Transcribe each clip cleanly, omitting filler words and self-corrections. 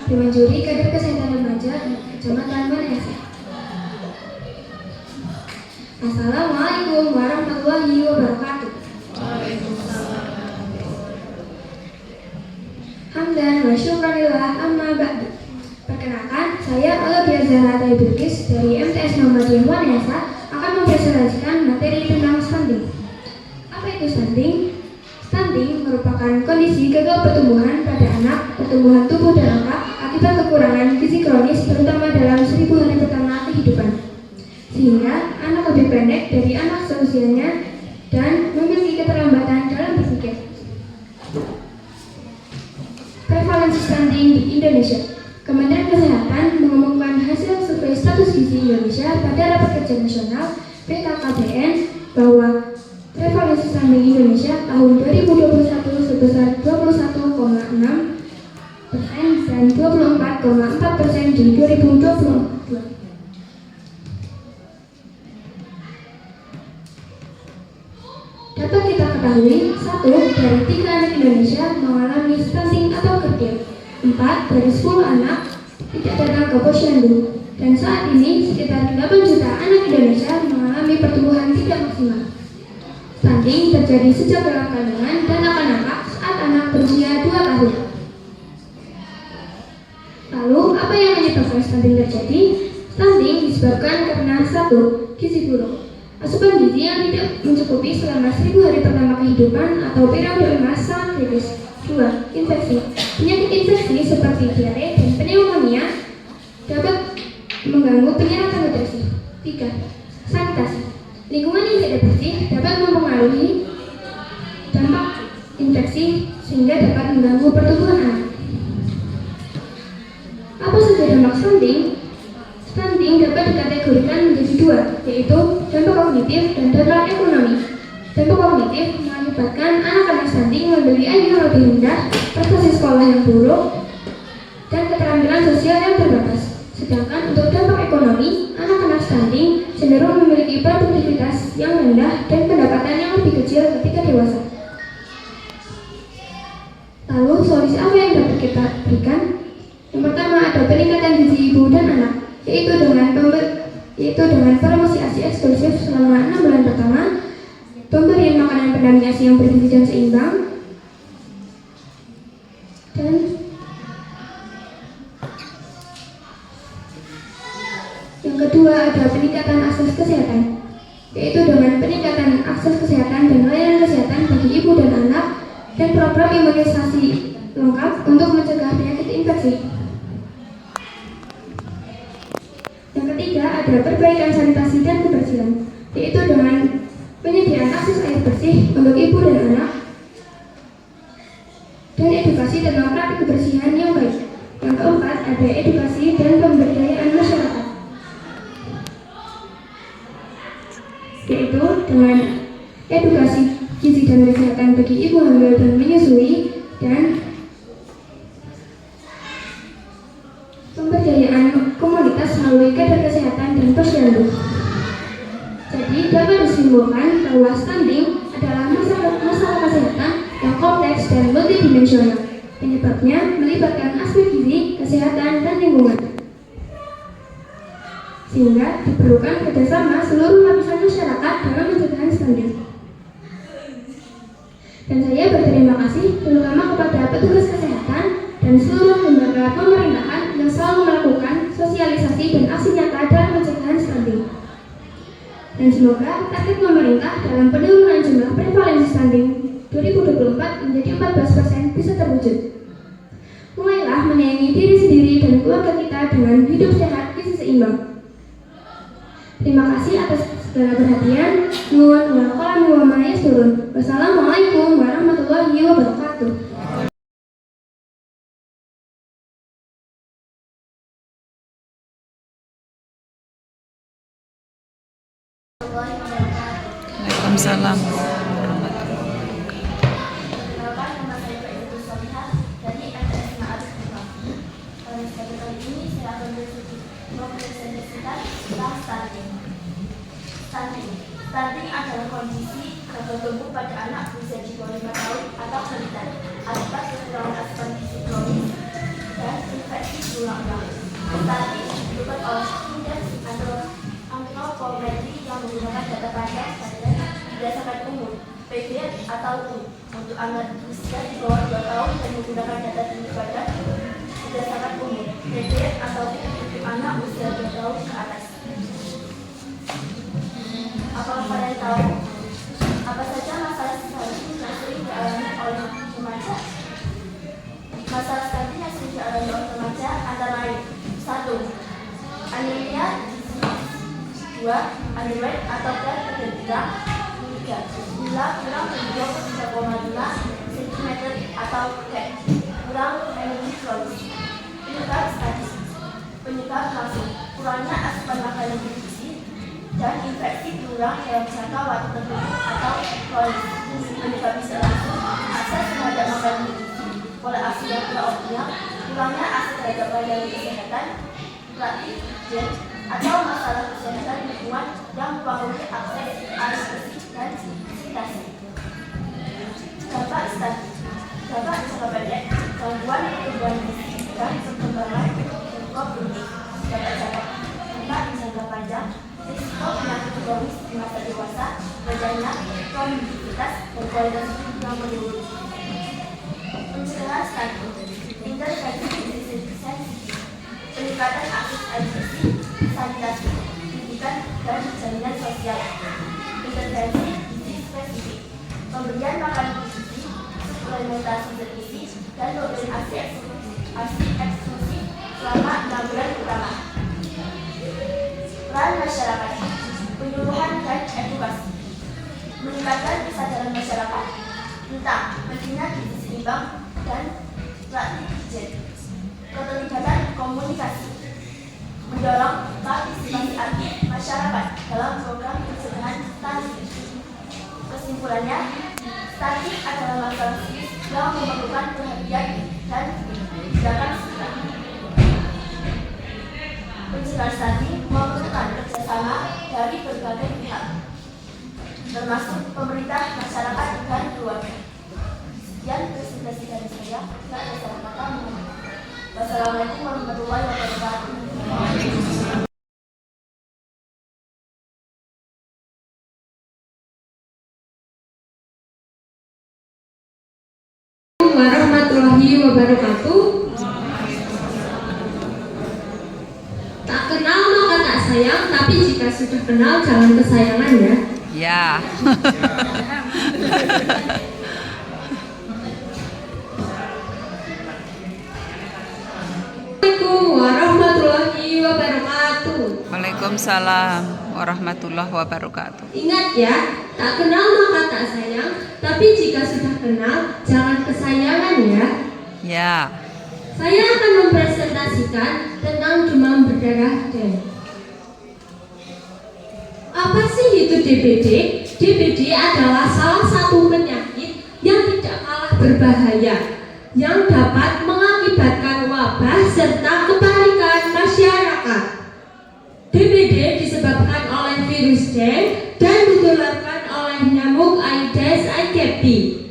Dewan Juri Kader Kesehatan Remaja Kecamatan Manesa. Assalamualaikum warahmatullahi wabarakatuh. Hamdan wa syukranillah amma ba'du. Perkenalkan, saya Olivia Zahra Bilqis dari MTS Muhammadiyah Manesa akan mempresentasikan materi tentang stunting. Apa itu stunting? Stunting merupakan kondisi gagal pertumbuhan pada anak, pertumbuhan tubuh dan otak akibat kekurangan gizi kronis terutama dalam 1000 hari pertama kehidupan. Sehingga anak lebih pendek dari anak seusianya dan memiliki keterlambatan dalam berpikir. Prevalensi stunting di Indonesia. Kementerian Kesehatan mengumumkan hasil survei status gizi Indonesia pada Rapat Kerja Nasional BKKBN bahwa prevalensi stunting Indonesia tahun 2021 sebesar 21,6% dan 24,4% di 2022. Dapat kita ketahui, 1 dari 3 anak Indonesia mengalami stunting atau kerdil. 4 dari 10 anak tidak datang ke posyandu. Dan saat ini sekitar 8 juta anak Indonesia mengalami pertumbuhan tidak maksimal. Stunting terjadi sejak dalam kandungan dan akan-anak saat anak berusia 2 tahun. Lalu, apa yang menyebabkan stunting terjadi? Stunting disebabkan karena 1. Gizi buruk. Asupan gizi yang tidak mencukupi selama 1000 hari pertama kehidupan atau periode emas sangat kritis. 2. Infeksi. Penyakit infeksi seperti diare dan pneumonia dapat mengganggu penyerapan nutrisi. 3. Sanitasi. Lingkungan yang tidak bersih dapat mempengaruhi dampak infeksi sehingga dapat mengganggu pertumbuhan anak. Apa saja dampak stunting? Stunting dapat dikategorikan menjadi 2, yaitu dampak kognitif dan dampak ekonomi. Dampak kognitif mengakibatkan anak-anak stunting memiliki IQ yang lebih rendah, prestasi sekolah yang buruk, dan keterampilan sosial yang terbatas. Sedangkan untuk dampak ekonomi, anak-anak stunting cenderung memiliki produktivitas yang rendah dan pendapatan yang lebih kecil ketika dewasa. Lalu solusi apa yang dapat kita berikan? Yang pertama ada peningkatan gizi ibu dan anak, yaitu dengan promosi ASI eksklusif selama 6 bulan pertama, pemberian makanan pendamping ASI yang bergizi dan seimbang, dan yang kedua ada peningkatan akses kesehatan, yaitu dengan peningkatan akses kesehatan dan layanan kesehatan bagi ibu dan anak, dan program imunisasi lengkap untuk mencegah penyakit infeksi. Yang ketiga ada perbaikan sanitasi dan kebersihan, yaitu dengan penyediaan akses air bersih untuk ibu dan anak, dan edukasi tentang praktik kebersihan yang baik. Yang keempat ada edukasi dan pemberdayaan masyarakat, yaitu dengan edukasi gizi dan kesehatan bagi ibu hamil dan menyusui, dan pemberdayaan komunitas melalui kader kesehatan dan posyandu. Jadi dapat disimpulkan bahwa stunting adalah masalah kesehatan yang kompleks dan multidimensional. Penyebabnya melibatkan aspek gizi, kesehatan, dan lingkungan. Sehingga diperlukan kerjasama seluruh lapisan masyarakat dalam pencegahan stunting. Dan saya berterima kasih terutama kepada petugas kesehatan dan seluruh lembaga pemerintahan yang selalu melakukan sosialisasi dan aksi nyata dalam pencegahan stunting. Dan semoga target pemerintah dalam penurunan jumlah prevalensi stunting 2024 menjadi 14% bisa terwujud. Mulailah menyayangi diri sendiri dan keluarga kita dengan hidup sehat gizi seimbang. Terima kasih atas segala perhatian. Nuwun wa qalam wa ma yasurun. Wassalamualaikum warahmatullahi wabarakatuh. Waalaikumsalam. Stunting adalah kondisi gagal tumbuh pada anak berusia di bawah 5 tahun atau balita akibat kekurangan asupan gizi kronis dan infeksi Tadi dibuat oleh indeks antropometri yang menggunakan data pajak berdasarkan umur, PB atau U, untuk anak usia di bawah 2 tahun dan menggunakan data tinggi badan berdasarkan umur, PB atau U, untuk anak usia 2 tahun ke atas. Apakah kalian tahu apa saja masalah stunting yang sering dialami oleh remaja? Masalah stunting yang sering dialami oleh remaja antara lain: 1. Anemia, 2. Underweight atau berat badan kurang, 3. Gula kurang dari 23,5 cm atau fat, kurang energi kronis. Penyebab stunting. Penyebab langsung kurangnya asupan makanan bergizi dan infeksi berulang dalam jangka waktu tertentu atau kronis. Penyebab bisa langsung akses terhadap makanan bergizi, pola asuh yang tidak optimal, kurangnya akses terhadap layanan kesehatan, praktik, gen, atau masalah kesehatan lingkungan yang mempengaruhi akses air bersih dan sanitasi. Dampak stunting. Dampak jangka pendek, gangguan pertumbuhan fisik dan perkembangan kognitif. Dampak jangka panjang, risiko penyakit kronis di masa dewasa, rendahnya produktivitas dan kualitas hidup yang menurun. Pencegahan stunting. Intervensi gizi sensitif, peningkatan akses air bersih, sanitasi, pendidikan dan jaminan sosial. Intervensi gizi spesifik, pemberian makanan bergizi, suplementasi bergizi, dan pemberian ASI eksklusif selama 6 bulan pertama. Peran masyarakat, penyuluhan dan edukasi, meningkatkan kesadaran masyarakat tentang pentingnya gizi seimbang dan praktik higien. Keterlibatan komunikasi, mendorong partisipasi aktif masyarakat dalam program pencegahan stunting. Kesimpulannya, stunting adalah masalah serius yang memerlukan perhatian dan tindakan segera. Pencegahan stunting memerlukan kerjasama dari berbagai pihak, termasuk pemerintah, masyarakat, dan keluarga. Sekian presentasi dari saya. Wassalamualaikum warahmatullahi wabarakatuh. Warahmatullahi wabarakatuh. Tak kenal maka tak sayang, tapi jika sudah kenal jangan kesayangan ya. Ya. Assalamualaikum warahmatullahi wabarakatuh. Waalaikumsalam warahmatullahi wabarakatuh. Ingat ya, tak kenal maka tak sayang, tapi jika sudah kenal jangan kesayangan ya. Ya. Saya akan mempresentasikan tentang demam berdarah D. Apa sih itu DBD? DBD adalah salah satu penyakit yang tidak kalah berbahaya, yang dapat mengakibatkan wabah serta kepanikan masyarakat. DBD disebabkan oleh virus D dan ditularkan oleh nyamuk Aedes aegypti.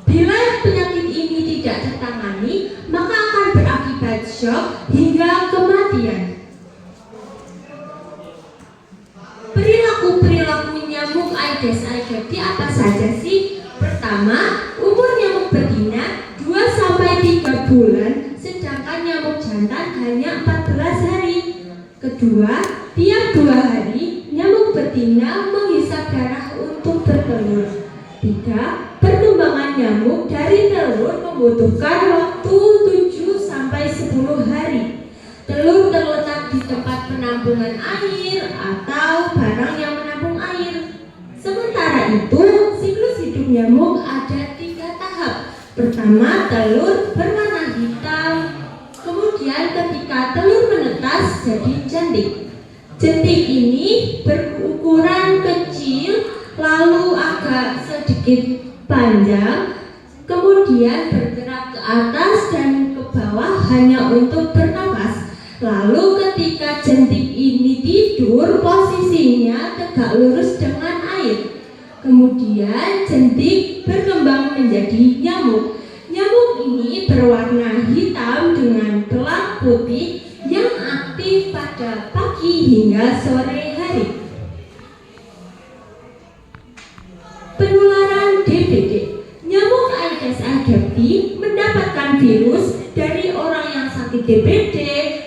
Bila penyakit ini tidak tertangani, maka akan berakibat shock hingga kematian. Perilaku nyamuk Aedes aegypti apa saja sih? Pertama, umur nyamuk betina 2-3 bulan, sedangkan nyamuk jantan hanya 14 hari. Kedua, tiap 2 hari nyamuk betina menghisap darah untuk bertelur. 3. Perkembangan nyamuk dari telur membutuhkan waktu 7-10 hari. Telur terletak di tempat penampungan air atau barang yang menampung air. Sementara itu, siklus hidup nyamuk ada 3 tahap. Pertama, telur berwarna hitam. Kemudian ketika telur menetas jadi jentik. Jentik ini berukuran kecil, lalu agak sedikit panjang, kemudian bergerak ke atas dan ke bawah hanya untuk bernafas. Lalu ketika jentik ini tidur, posisinya tegak lurus dengan air. Kemudian jentik berkembang menjadi nyamuk. Nyamuk ini berwarna hitam dengan belang putih yang aktif aktif pada pagi hingga sore hari. Penularan DBD. Nyamuk Aedes aegypti mendapatkan virus dari orang yang sakit DBD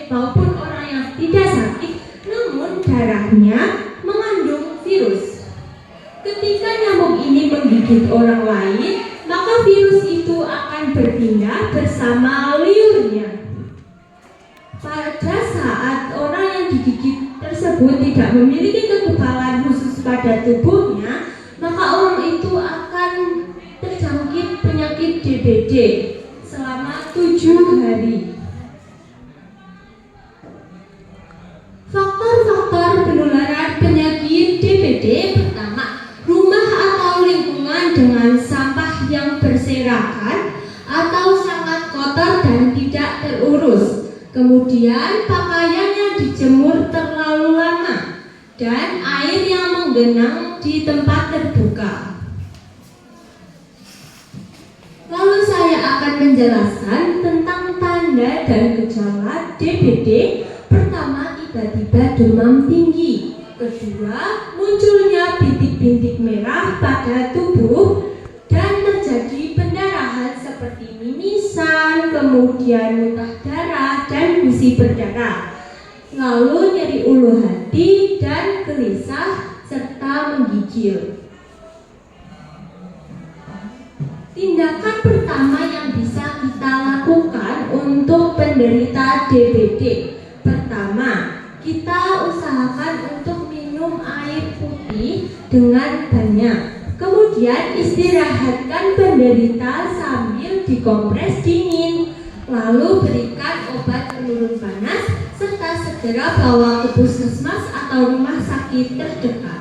maupun orang yang tidak sakit, namun darahnya mengandung virus. Ketika nyamuk ini menggigit orang lain, maka virus itu akan berpindah bersama liurnya. Pada saat orang yang digigit tersebut tidak memiliki kekebalan khusus pada tubuhnya, maka orang itu akan terjangkit penyakit DBD selama 7 hari. Faktor-faktor penularan penyakit DBD: pertama, rumah atau lingkungan dengan sampah yang berserakan atau sangat kotor dan tidak terurus. Kemudian pakaian yang dijemur terlalu lama dan air yang menggenang di tempat terbuka. Lalu saya akan menjelaskan tentang tanda dan gejala DBD. Pertama, tiba-tiba demam tinggi. Kedua, munculnya bintik-bintik merah pada tubuh dan terjadi pendarahan seperti mimisan, kemudian muntah darah dan gusi berdarah. Lalu nyeri ulu hati dan gelisah serta menggigil. Tindakan pertama yang bisa kita lakukan untuk penderita DBD. Pertama, kita usahakan untuk minum air putih dengan banyak. Kemudian istirahatkan penderita sambil dikompres dingin. Lalu berikan obat penurun panas serta segera bawa ke puskesmas atau rumah sakit terdekat.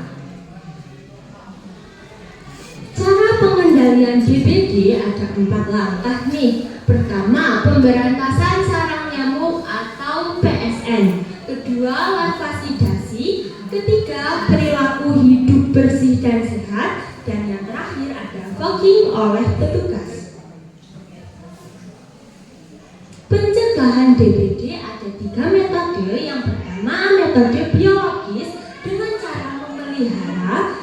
Cara pengendalian DBD ada 4 langkah nih. Pertama, pemberantasan sarang nyamuk atau PSN. Kedua, larvasidasi. Ketiga, perilaku hidup bersih dan sehat. Dan yang terakhir ada fogging oleh petugas. Pencegahan DBD ada 3 metode. Yang pertama, metode biologis dengan cara memelihara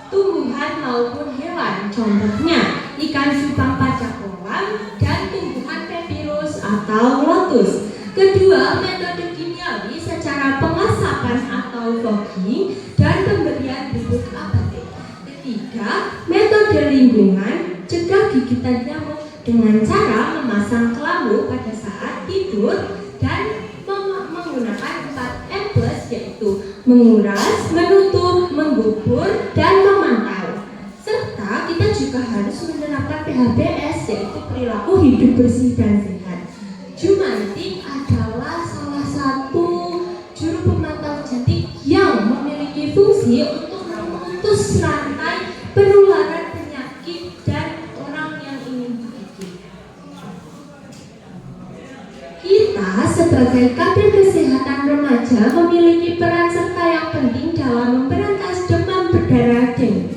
tumbuhan maupun hewan. Contohnya, ikan cupang pada kolam dan tumbuhan papirus atau lotus. Kedua, metode kimiawi secara pengasapan atau fogging dan pemberian bubuk apatit. Ketiga, metode lingkungan, cegah gigitan nyamuk dengan cara memasang kelambu pada saat tidur dan menggunakan 4M+, yaitu menguras, menutup, menggubur, dan memantau. Serta kita juga harus menerapkan PHBS, yaitu perilaku hidup bersih dan sehat. Jumantik adalah salah satu juru pemantau jentik yang memiliki fungsi untuk memutus rantai penularan penyakit dan orang yang ingin digigit. Kita sebagai kader kesehatan remaja memiliki peran serta yang penting dalam memberantas demam berdarah dengue.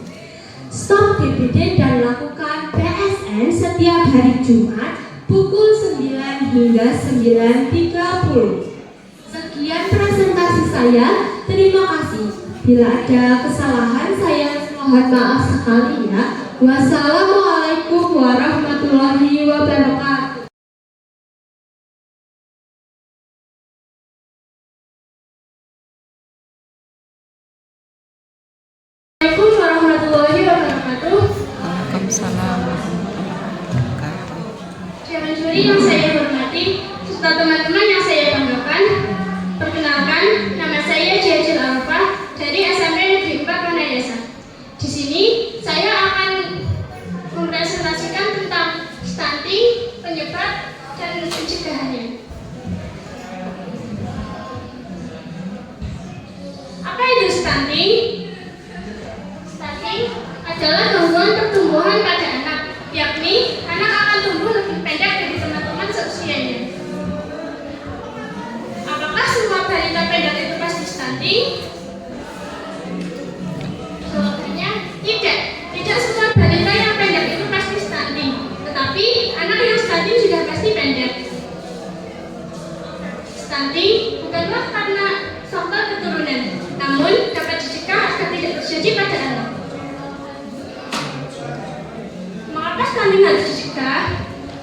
Stop DBD dan lakukan PSN setiap hari Jumat pukul 9 hingga 9.30. Sekian presentasi saya. Terima kasih. Bila ada kesalahan saya mohon maaf sekali ya. Wassalamualaikum warahmatullahi wabarakatuh. Assalamualaikum warahmatullahi wabarakatuh. Waalaikumsalam warahmatullahi wabarakatuh. Chairman juri yang saya hormati, serta teman-teman yang saya banggakan, perkenalkan, nama saya Jajil Alfa dari SMP Negeri 4 Wanayasa. Di sini saya akan mempresentasikan tentang stunting, penyebab, dan pencegahannya. Apa itu stunting? Stunting adalah gangguan pertumbuhan pada anak, yakni anak akan tumbuh lebih pendek dari teman-teman seusianya. Apakah semua balita pendek itu pasti stunting? Jawabannya tidak. Tidak semua balita yang pendek itu pasti stunting, tetapi anak yang stunting sudah pasti pendek. Stunting bukanlah karena faktor keturunan, namun dapat dicegah agar tidak terjadi pada anak. Mengapa stunting harus dicegah?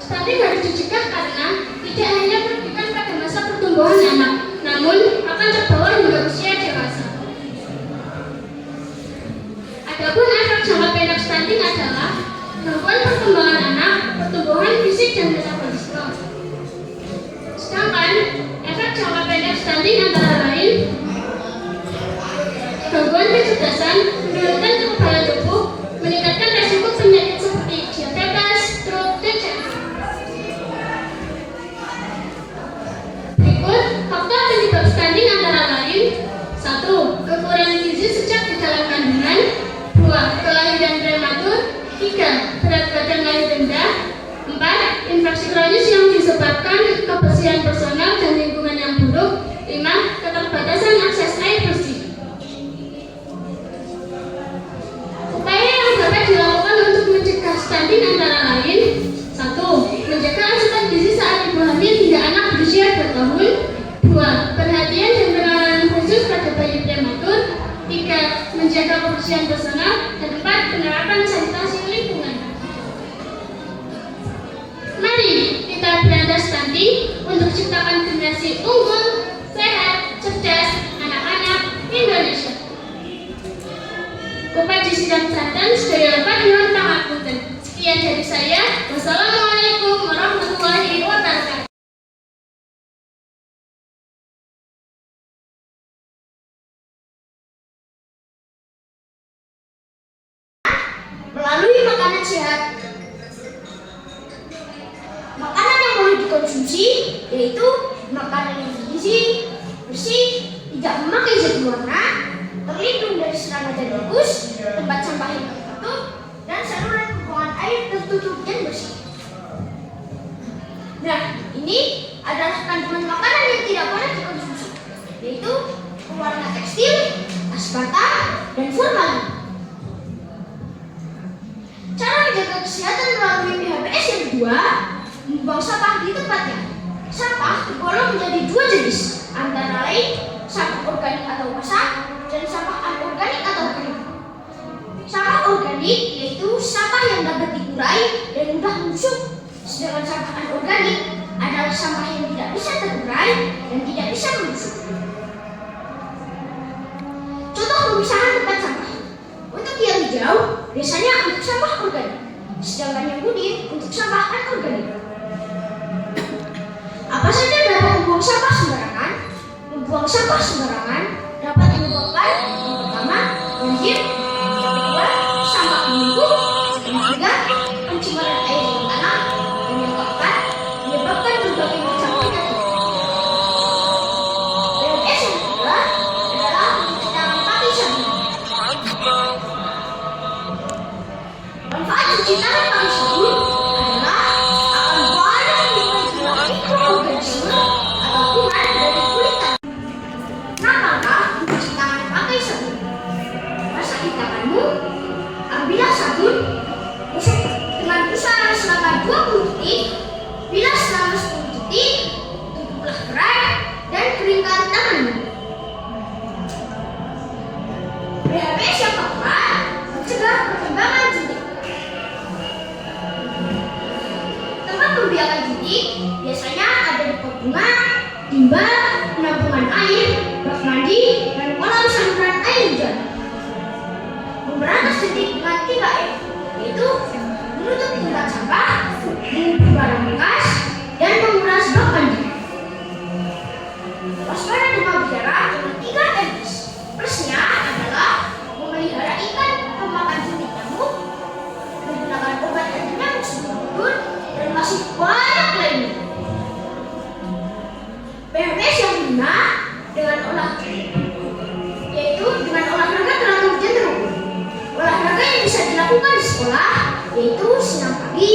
Stunting harus dicegah karena tidak hanya merugikan pada masa pertumbuhan anak, namun akan terbawa hingga usia dewasa. Adapun efek jangka pendek stunting adalah gangguan perkembangan anak, pertumbuhan fisik dan metabolisme. Sedangkan efek jangka pendek stunting antara lain gangguan kecerdasan, menurunkan kekebalan tubuh, meningkatkan resiko penyakit seperti diabetes, stroke, dan jantung. Berikut faktor penyebab stunting antara lain: 1. Kekurangan gizi sejak di dalam kandungan. 2. Kelahiran prematur. 3. Berat badan lahir rendah. 4. Infeksi kronis yang disebabkan kebersihan personal dan lingkungan yang buruk. 5. Keterbatasan akses air bersih. Upaya yang dapat dilakukan untuk mencegah stunting antara lain: 1. Menjaga asupan gizi saat ibu hamil hingga anak berusia 2 tahun. 2. Perhatian dan penanganan khusus pada bayi prematur. 3. Menjaga kebersihan personal. Dan 4. Penerapan sanitasi lingkungan. Mari kita berantas stunting untuk ciptakan generasi unggul, sehat, cerdas, anak-anak Indonesia. Kopaji Sidang Santan, Sedaya Lepat Dewan Pangapunten. Sekian dari saya. Wassalamualaikum warahmatullahi wabarakatuh. Melalui makanan sehat. Makanan yang boleh dikonsumsi yaitu makanan yang bergizi, bersih, tidak memakai zat warna, terlindung dari sinar matahari bagus, tempat sampah yang tertutup, dan saluran pembuangan air tertutup dan bersih. Nah, ini adalah kandungan makanan yang tidak boleh dikonsumsi, yaitu pewarna tekstil, aspartam, dan formalin. Cara menjaga kesehatan melalui PHBS yang kedua: membuang sampah di tempatnya. Sampah tergolong menjadi 2 jenis, antara lain sampah organik atau basah dan sampah anorganik atau kering. Sampah organik yaitu sampah yang dapat dikurai dan mudah membusuk, sedangkan sampah anorganik adalah sampah yang tidak bisa terurai dan tidak bisa membusuk. Contoh pemisahan tempat sampah: untuk yang hijau biasanya untuk sampah organik, sedangkan yang putih untuk sampah anorganik. Apa saja dapat membuang sampah sembarangan? Membuang sampah sembarangan dapat menyebabkan yang pertama, banjir, yang kedua, sampah menumpuk, yang ketiga, pencemaran air dan tanah, dan yang keempat, menyebabkan berbagai macam penyakit. PHBS yang kedua adalah mencuci tangan pakai sabun. Manfaat cuci tangan pakai sabun adalah akan banyak mengurangi mikroorganisme atau kuman dari kulit tangan. Kenapa mencuci tangan pakai sabun? Basahi tanganmu, ambillah sabun, usap dengan usaha selama 20 detik, bilas selama 10 detik, tutuplah keran, dan keringkan tanganmu. PHBS yang keempat, mencegah perkembangan jentik. Tempat pembiakan jentik biasanya ada di pot bunga, timba, penampungan air, bak mandi, dan kolam saluran air hujan. Memberantas jentik dengan 3M, yaitu menutup tempat sampah, mengubur barang bekas, dan menguras bak mandi. Waspada demam berdarah dengan 3M. Plusnya adalah memelihara ikan pemakan jentik nyamuk, menggunakan obat anti nyamuk sebelum tidur, dan masih banyak lainnya. PHBS yang kelima dengan yaitu dengan olahraga teratur dan terukur. Olahraga yang bisa dilakukan di sekolah yaitu senam pagi,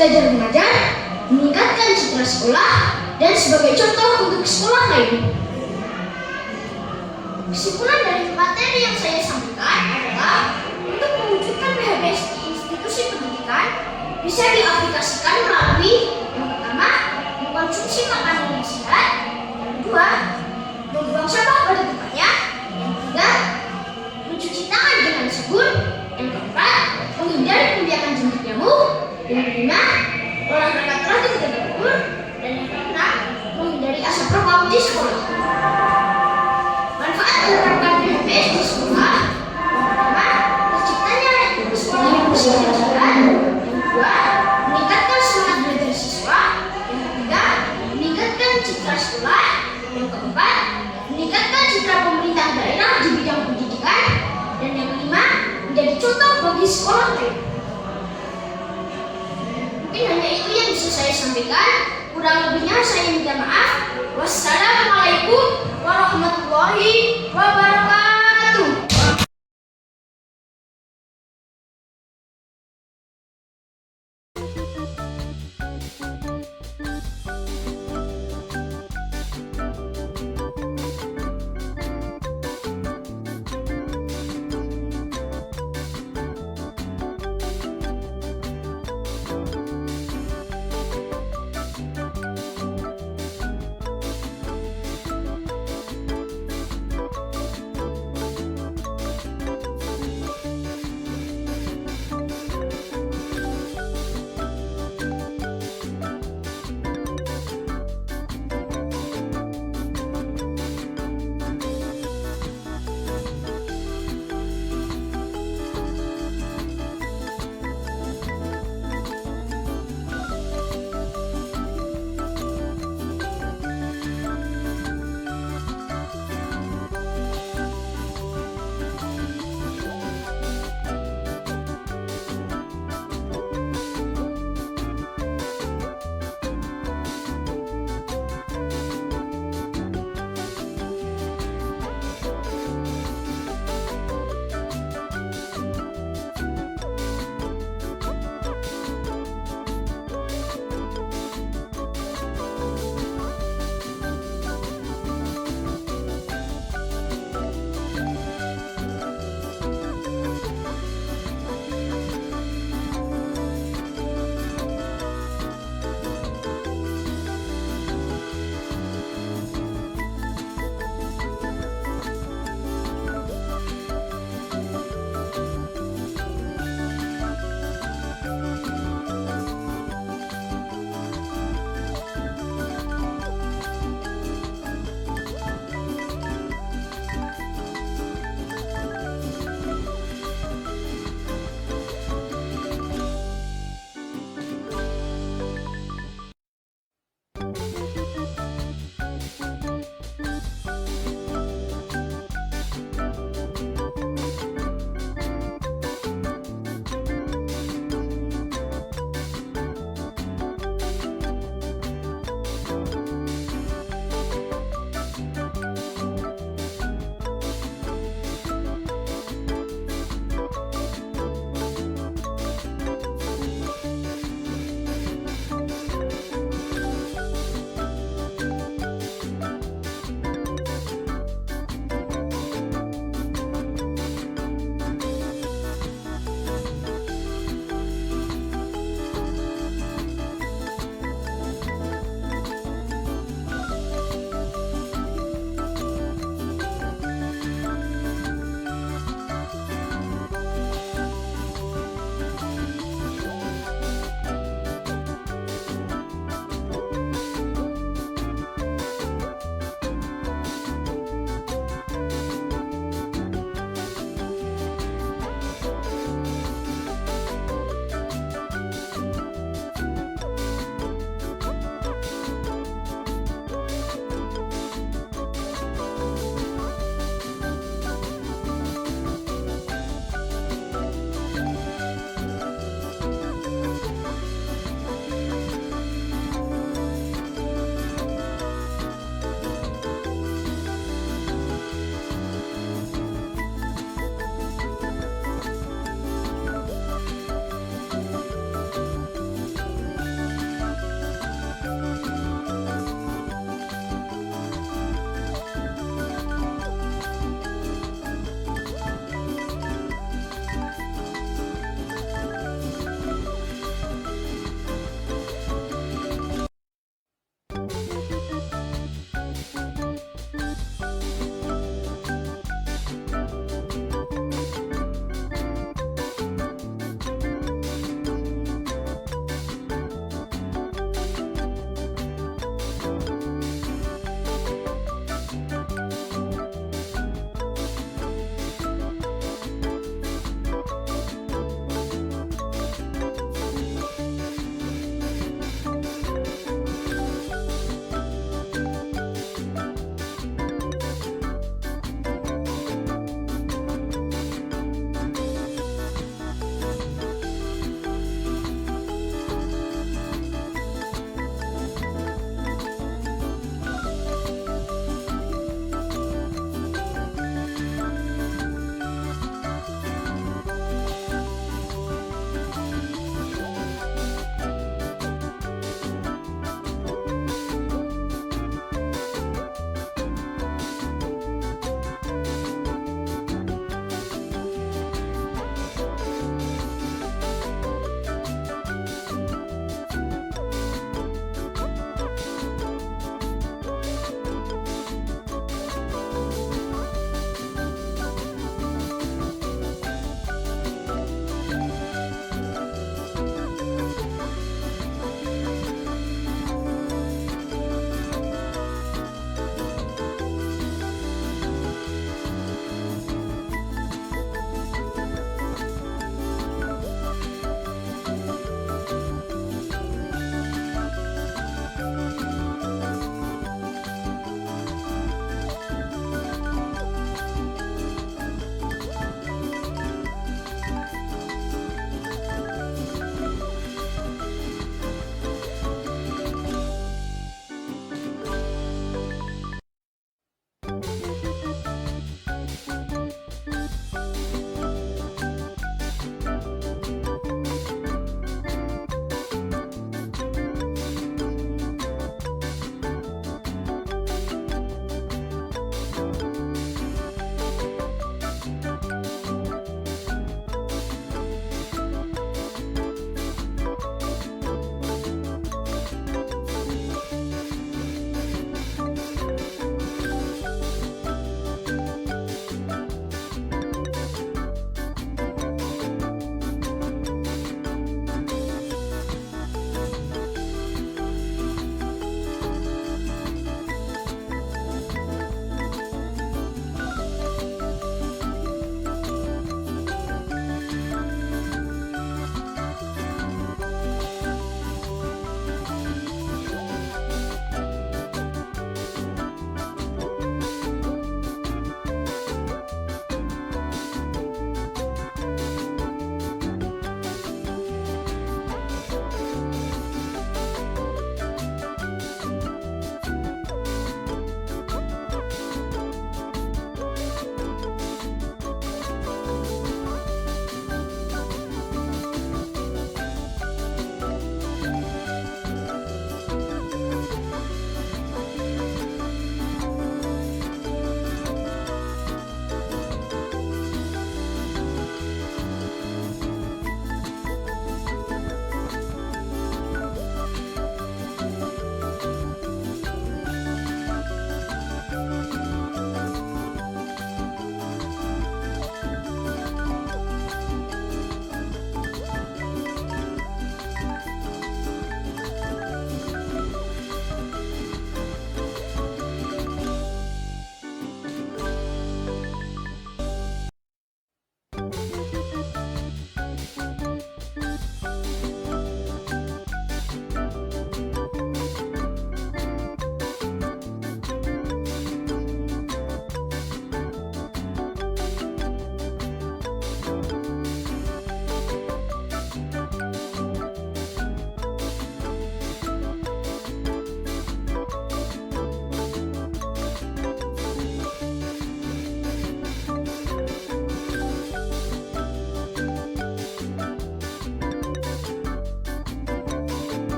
belajar mengajar, meningkatkan citra sekolah, dan sebagai contoh untuk sekolah lain. Kesimpulan dari materi yang saya sampaikan adalah untuk mewujudkan PHBS di institusi pendidikan bisa diaplikasikan melalui yang pertama, mengkonsumsi makanan yang sehat, yang kedua, membuang sampah pada tempatnya, yang ketiga, mencuci tangan dengan sabun, yang keempat, menghindari pembiakan jentik nyamuk, yang kelima, olahraga teratur dan terukur, dan yang keenam, menghindari asap rokok di sekolah. Manfaat menerapkan PHBS di sekolah, yang pertama, terciptanya sekolah yang bersih dan sehat, yang kedua, meningkatkan semangat belajar siswa, yang ketiga, meningkatkan citra sekolah, yang keempat, meningkatkan citra pemerintah daerah di bidang pendidikan, dan yang kelima, menjadi contoh bagi sekolah lain. Mungkin hanya itu yang bisa saya sampaikan. Kurang lebihnya saya minta maaf.